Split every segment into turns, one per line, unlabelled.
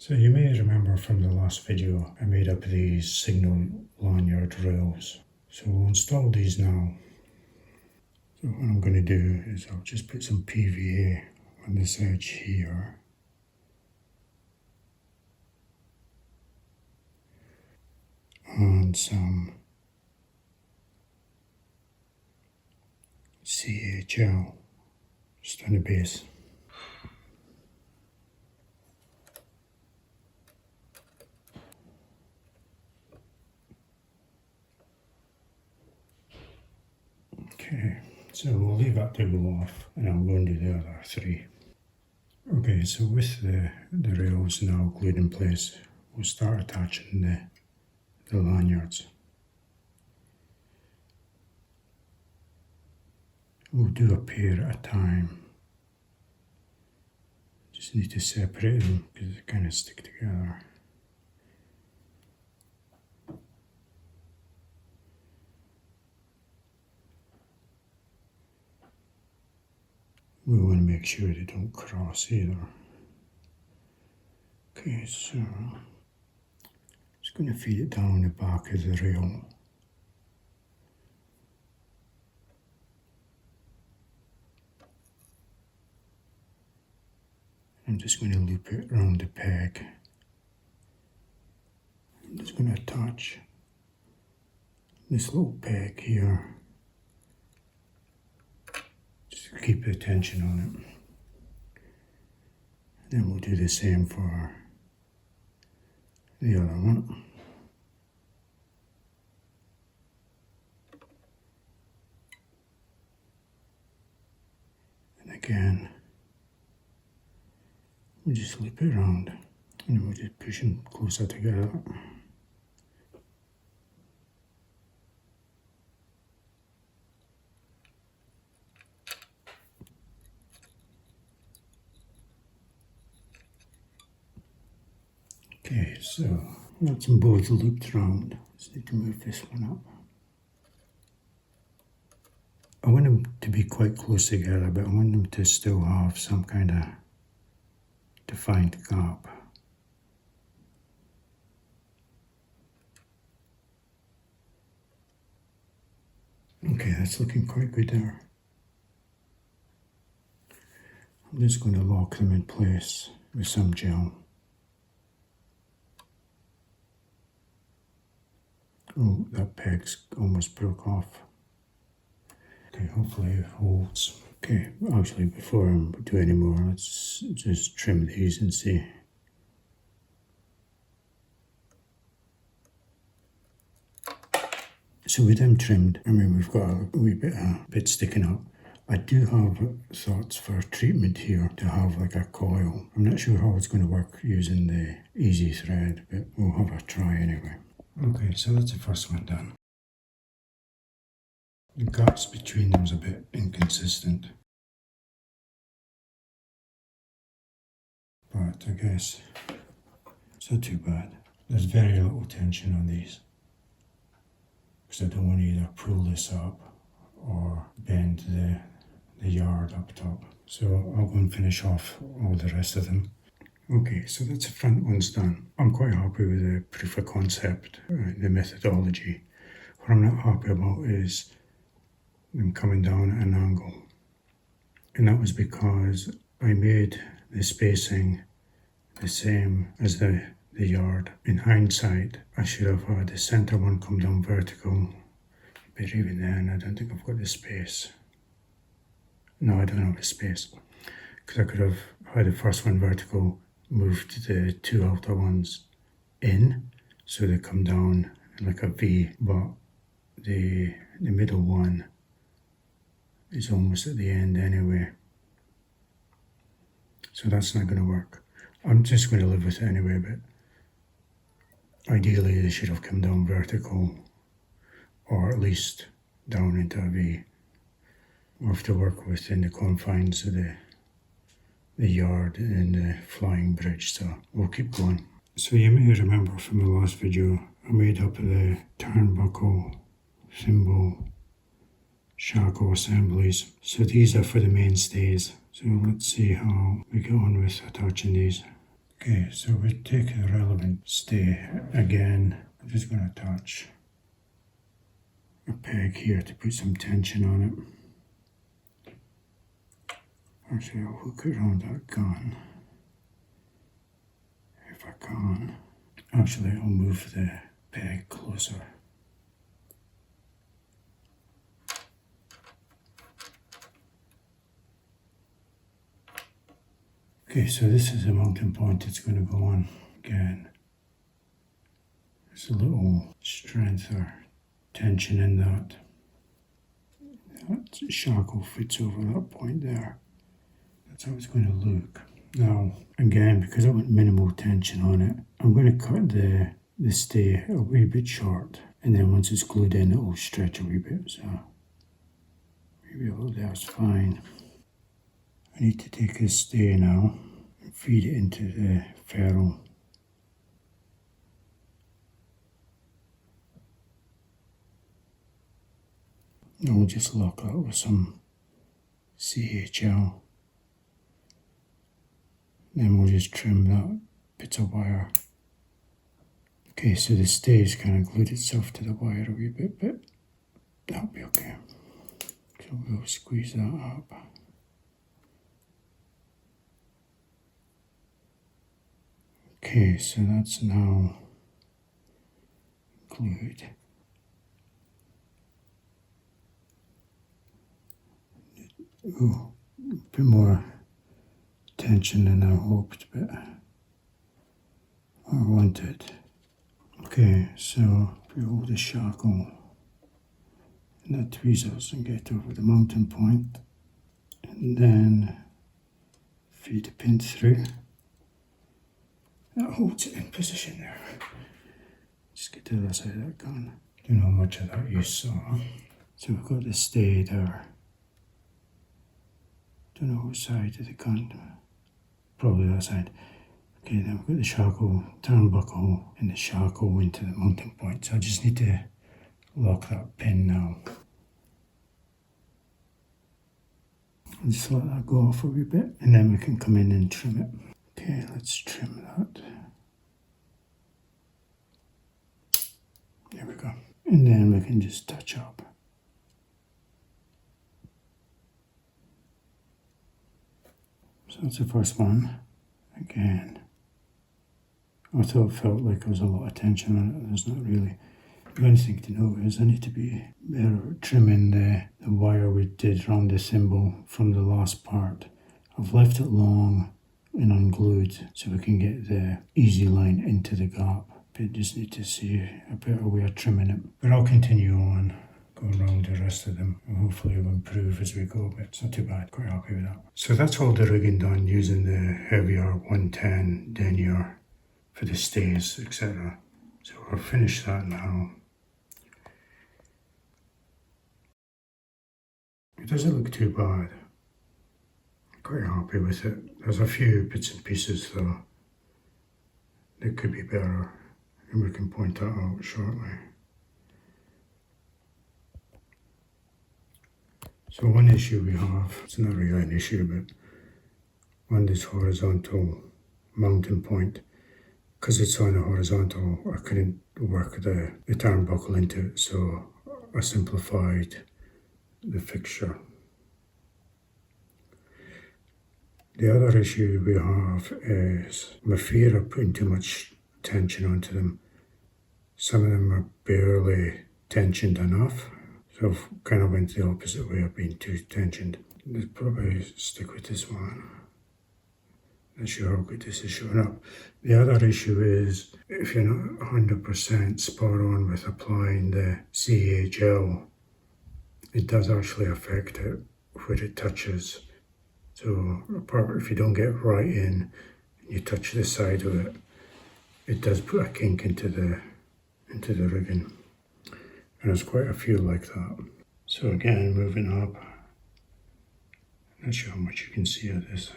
So you may remember from the last video I made up these signal lanyard rails. So we'll install these now. So what I'm going to do is I'll just put some PVA on this edge here. And some CHL just on the base. Okay, so we'll leave that to go off and I'll go and do the other three. Okay, so with the rails now glued in place, we'll start attaching the lanyards. We'll do a pair at a time. Just need to separate them because they kind of stick together. We want to make sure they don't cross either. Okay, so just going to feed it down the back of the rail. I'm just going to loop it around the peg. I'm just going to attach this little peg here. Just to keep the tension on it. Then we'll do the same for the other one. And again, we'll just loop it around and we'll just push them closer together. Okay, so that's them both looped around. Just need to move this one up. I want them to be quite close together, but I want them to still have some kind of defined gap. Okay, that's looking quite good there. I'm just going to lock them in place with some gel. Oh, that peg's almost broke off. Okay, hopefully it holds. Okay, actually before I do any more, let's just trim these and see. So with them trimmed, I mean we've got a wee bit sticking up. I do have thoughts for treatment here to have like a coil. I'm not sure how it's going to work using the easy thread, but we'll have a try anyway. Okay, so that's the first one done. The gaps between them is a bit inconsistent. But I guess it's not too bad. There's very little tension on these. Because I don't want to either pull this up or bend the yard up top. So I'll go and finish off all the rest of them. Okay, so that's the front ones done. I'm quite happy with the proof of concept, the methodology. What I'm not happy about is them coming down at an angle. And that was because I made the spacing the same as the yard. In hindsight, I should have had the center one come down vertical, but even then I don't think I've got the space. No, I don't have the space, because I could have had the first one vertical, moved the two outer ones in so they come down like a V, but the middle one is almost at the end anyway, so that's not going to work. I'm just going to live with it anyway, but ideally they should have come down vertical, or at least down into a V. We'll have to work within the confines of the yard and the flying bridge, so we'll keep going. So you may remember from the last video, I made up the turnbuckle, thimble, shackle assemblies. So these are for the mainstays. So let's see how we get on with attaching these. Okay, so we take the relevant stay again. I'm just going to attach a peg here to put some tension on it. Actually, I'll hook it around that gun if I can. Actually, I'll move the peg closer. Okay, so this is the mounting point it's going to go on again. There's a little strength or tension in that. That shackle fits over that point there. That's how it's going to look. Now, again, because I want minimal tension on it, I'm going to cut the stay a wee bit short, and then once it's glued in, it will stretch a wee bit. So maybe all that's fine. I need to take this stay now and feed it into the ferrule. And we'll just lock that with some CHL. Then we'll just trim that bit of wire. Okay, so the stay has kind of glued itself to the wire a wee bit, but that'll be okay. So we'll squeeze that up. Okay, so that's now glued. Ooh, a bit more tension than I hoped, but I wanted. Okay, so we hold the shackle and the tweezers and get over the mounting point, and then feed the pin through. That holds it in position there. Just get to the other side of that gun. Don't know how much of that you saw. So we've got the stay there. Don't know which side of the gun. Probably that side. Okay, then we've got the shackle, turnbuckle, and the shackle into the mounting point. So I just need to lock that pin now. And just let that go off a wee bit, and then we can come in and trim it. Okay, let's trim that. There we go. And then we can just touch up. So that's the first one. Again, I thought it felt like there was a lot of tension on it. There's not really. The only thing to note is I need to be better at trimming the wire we did around the cymbal from the last part. I've left it long and unglued so we can get the easy line into the gap. But just need to see a better way of trimming it. But I'll continue on, go around the rest of them, and hopefully it'll improve as we go, but it's not too bad, quite happy with that. So that's all the rigging done using the heavier 110 denier for the stays, etc. So I'll finish that now. It doesn't look too bad. I'm quite happy with it. There's a few bits and pieces though that could be better, and we can point that out shortly. So one issue we have, it's not really an issue, but on this horizontal mounting point, because it's on a horizontal, I couldn't work the turnbuckle into it, so I simplified the fixture. The other issue we have is my fear of putting too much tension onto them. Some of them are barely tensioned enough, so I've kind of went the opposite way of being too tensioned. Let's probably stick with this one. Not sure how good this is showing up. The other issue is if you're not 100% spot on with applying the CHL, it does actually affect it where it touches. So if you don't get right in, and you touch the side of it, it does put a kink into the rigging. And there's quite a few like that. So again, moving up. Not sure how much you can see of this.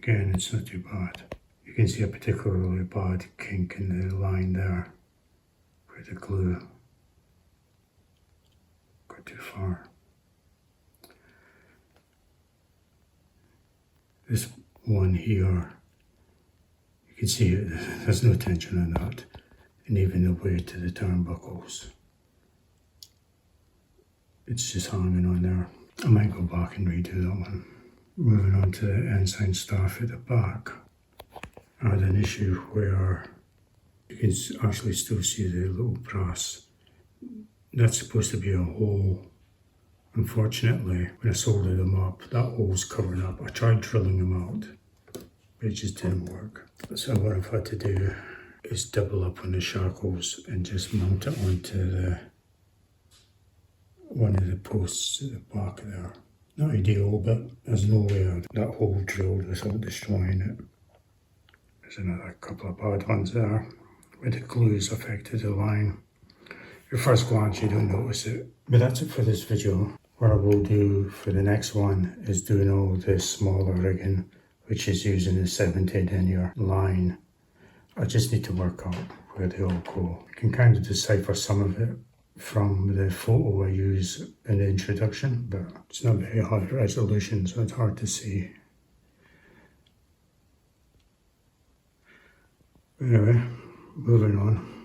Again, it's not too bad. You can see a particularly bad kink in the line there where the glue got too far. This one here, you can see it, there's no tension on that, and even the way to the turnbuckles, it's just hanging on there. I might go back and redo that one. Moving on to the ensign staff at the back, I had an issue where you can actually still see the little brass. That's supposed to be a hole. Unfortunately, when I soldered them up, that hole's covering up. I tried drilling them out, but it just didn't work. So what I've had to do is double up on the shackles and just mount it onto one of the posts at the back there. Not ideal, but there's no way that hole drilled without destroying it. There's another couple of bad ones there where the glue's affected the line. At first glance you don't notice it. But that's it for this video. What I will do for the next one is doing all this smaller rigging, which is using a 17 denier line. I just need to work out where they all go. I can kind of decipher some of it from the photo I use in the introduction, but it's not very high resolution, so it's hard to see. Anyway, moving on.